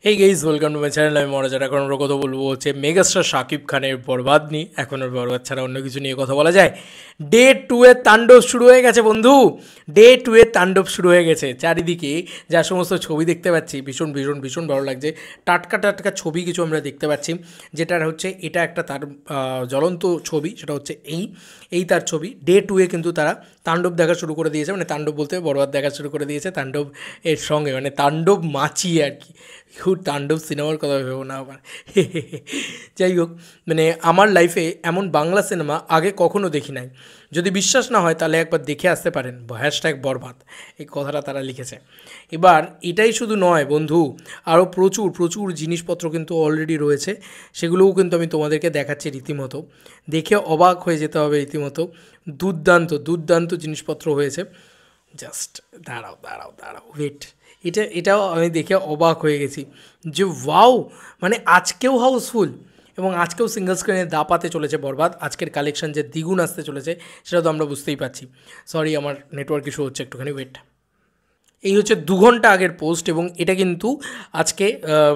Hey guys, welcome to my channel. আমি মনোজ। এখন আমরা কথা বলবো হচ্ছে মেগাস্টার শাকিব খানের বরবাদ নিয়ে। এখন আর বরবাদ ছাড়া অন্য কিছু নিয়ে কথা বলা যায়? ডে 2 এর তাণ্ডব শুরু হয়ে গেছে বন্ধু। ডে 2 এর তাণ্ডব শুরু হয়ে গেছে। চারিদিকে যা সমস্ত ছবি দেখতে পাচ্ছি, ভীষণ ভীষণ ভীষণ ভালো লাগছে। টাটকা টাটকা ছবি কিছু আমরা দেখতে পাচ্ছি, যেটার হচ্ছে এটা একটা তার জ্বলন্ত ছবি। সেটা হচ্ছে এই তার ছবি। ডে 2 এ কিন্তু তারা তাণ্ডব দেখা শুরু করে দিয়েছে, মানে তাণ্ডব বলতে বরবাদ দেখা শুরু করে দিয়েছে তাণ্ডব এর সঙ্গে, মানে তাণ্ডব মাচিয়ে আর কি। তাণ্ডব সিনেমার কথা ভেবো না আবার। যাই হোক, মানে আমার লাইফে এমন বাংলা সিনেমা আগে কখনো দেখি নাই। যদি বিশ্বাস না হয় তাহলে একবার দেখে আসতে পারেন। হ্যাশট্যাগ বরবাদ, এই কথাটা তারা লিখেছে। এবার এটাই শুধু নয় বন্ধু, আরও প্রচুর প্রচুর জিনিসপত্র কিন্তু অলরেডি রয়েছে। সেগুলোও কিন্তু আমি তোমাদেরকে দেখাচ্ছি রীতিমতো। দেখে অবাক হয়ে যেতে হবে রীতিমতো। দুর্দান্ত দুর্দান্ত জিনিসপত্র হয়েছে। জাস্ট দাঁড়াও দাঁড়াও দাঁড়াও, ওয়েট। এটাও আমি দেখে অবাক হয়ে গেছি যে ওয়াও, মানে আজকেও হাউসফুল এবং আজকেও সিঙ্গল স্ক্রিনে দাপাতে চলেছে বরবাদ। আজকের কালেকশন যে দ্বিগুণ আসতে চলেছে সেটা তো আমরা বুঝতেই পারছি। সরি, আমার নেটওয়ার্ক ইস্যু হচ্ছে একটুখানি, ওয়েট। এই হচ্ছে 2 ঘন্টা আগের পোস্ট, এবং এটা কিন্তু আজকে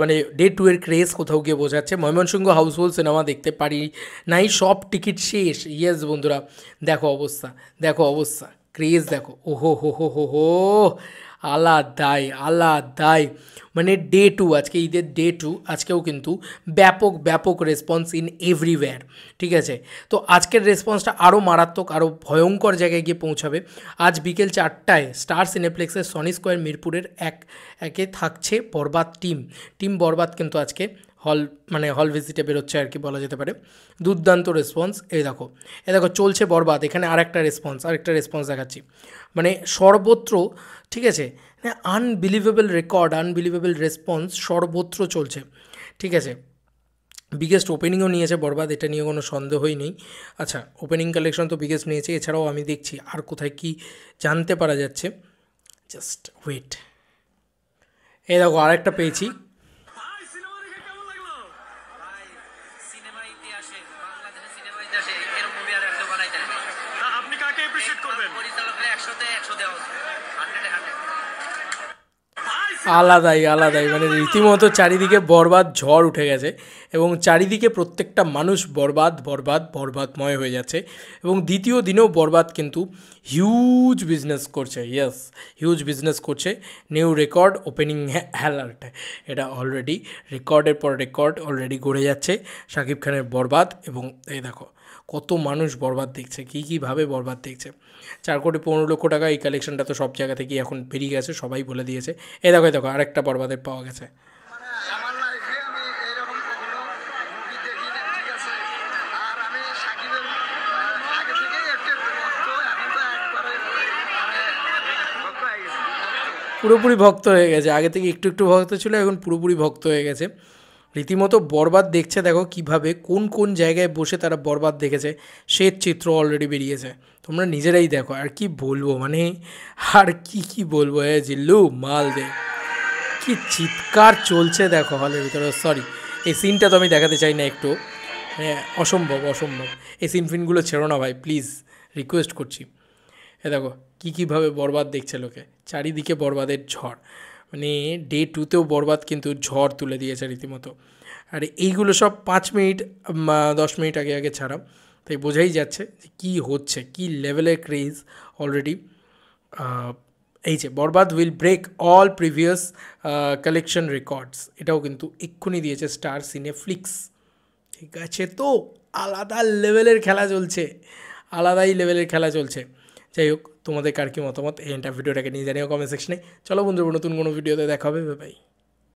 মানে ডে 2 এর ক্রেজ কোথাও গিয়ে বোঝাচ্ছে। ময়মনসিংহ হাউসফুল সিনেমা দেখতে পারি নাই, সব টিকিট শেষ। ইয়েস বন্ধুরা, দেখো অবস্থা, দেখো অবস্থা, ক্রেজ দেখো। ওহো হো হো হো হো, আলাদাই আলাদাই। মানে ডে 2, আজকে ঈদের ডে 2, আজকেও কিন্তু ব্যাপক ব্যাপক রেসপন্স ইন এভরিওয়্যার। ঠিক আছে, তো আজকের রেসপন্সটা আরও মারাত্মক, আরও ভয়ঙ্কর জায়গায় গিয়ে পৌঁছাবে। আজ বিকেল 4টায় স্টার সিনেপ্লেক্সের সনি স্কোয়ার মিরপুরের একে থাকছে বরবাদ টিম বরবাদ কিন্তু আজকে হল ভিজিটে বেরোচ্ছে আর কি বলা যেতে পারে। দুর্দান্ত রেসপন্স। এই দেখো চলছে বরবাদ। এখানে আরেকটা রেসপন্স দেখাচ্ছি, মানে সর্বত্র। ঠিক আছে, আনবিলিভেবল রেকর্ড, আনবিলিভেবল রেসপন্স সর্বত্র চলছে। ঠিক আছে, বিগেস্ট ওপেনিংও নিয়েছে বরবাদ, এটা নিয়ে কোনো সন্দেহই নেই। আচ্ছা, ওপেনিং কালেকশন তো বিগেস্ট নিয়েছে, এছাড়াও আমি দেখছি আর কোথায় কি জানতে পারা যাচ্ছে। জাস্ট ওয়েট, এই দেখো আরেকটা পেয়েছি। আলাদাই আলাদাই, মানে রীতিমতো চারিদিকে বরবাদ ঝড় উঠে গেছে, এবং চারিদিকে প্রত্যেকটা মানুষ বরবাদ বরবাদ বরবাদময় হয়ে যাচ্ছে। এবং দ্বিতীয় দিনেও বরবাদ কিন্তু হিউজ বিজনেস করছে। ইয়েস, হিউজ বিজনেস করছে। নিউ রেকর্ড ওপেনিং অ্যালার্ট, এটা অলরেডি রেকর্ডের পর রেকর্ড অলরেডি গড়ে যাচ্ছে শাকিব খানের বরবাদ। এবং এই দেখো কত মানুষ বরবাদ দেখছে, কীভাবে বরবাদ দেখছে। 4,15,00,000 টাকা এই কালেকশনটা তো সব জায়গা থেকেই এখন বেরিয়ে গেছে, সবাই বলে দিয়েছে। দেখো আরেকটা বরবাদের পাওয়া গেছে। পুরোপুরি ভক্ত হয়ে গেছে, আগে থেকে একটু একটু ভক্ত ছিল, এখন পুরোপুরি ভক্ত হয়ে গেছে। রীতিমতো বরবাদ দেখছে। দেখো কিভাবে কোন কোন জায়গায় বসে তারা বরবাদ দেখেছে, শ্বেত চিত্র অলরেডি বেরিয়েছে। তোমরা নিজেরাই দেখো, আর কি বলবো, মানে আর কি বলবো। জিল্লু মাল দে, কি চিৎকার চলছে দেখো হলের ভিতরে। সরি, এই সিনটা তো আমি দেখাতে চাই না একটু, হ্যাঁ অসম্ভব অসম্ভব। এই সিন ফিনগুলো ছেড়ো না ভাই, প্লিজ, রিকোয়েস্ট করছি। দেখো কীভাবে বরবাদ দেখছে লোকে, চারিদিকে বরবাদের ঝড়। মানে ডে 2তেও বরবাদ কিন্তু ঝড় তুলে দিয়েছে রীতিমতো। আর এইগুলো সব 5 মিনিট 10 মিনিট আগে আগে ছাড়া, তাই বোঝাই যাচ্ছে যে কী হচ্ছে, কী লেভেলের ক্রেজ অলরেডি। এই যে Borbaad will break all previous collection records, এটাও কিন্তু এক্ষুনি দিয়েছে স্টার সিনেফ্লিক্স। ঠিক আছে, তো আলাদা লেভেলের খেলা চলছে, আলাদাই লেভেলের খেলা চলছে। যাই হোক, তোমাদের কার কী মতামত এই ভিডিওটাকে নিয়ে জানিও কমেন্ট সেকশনে। চলো বন্ধুরা, নতুন কোনো ভিডিওতে দেখা হবে, বাই।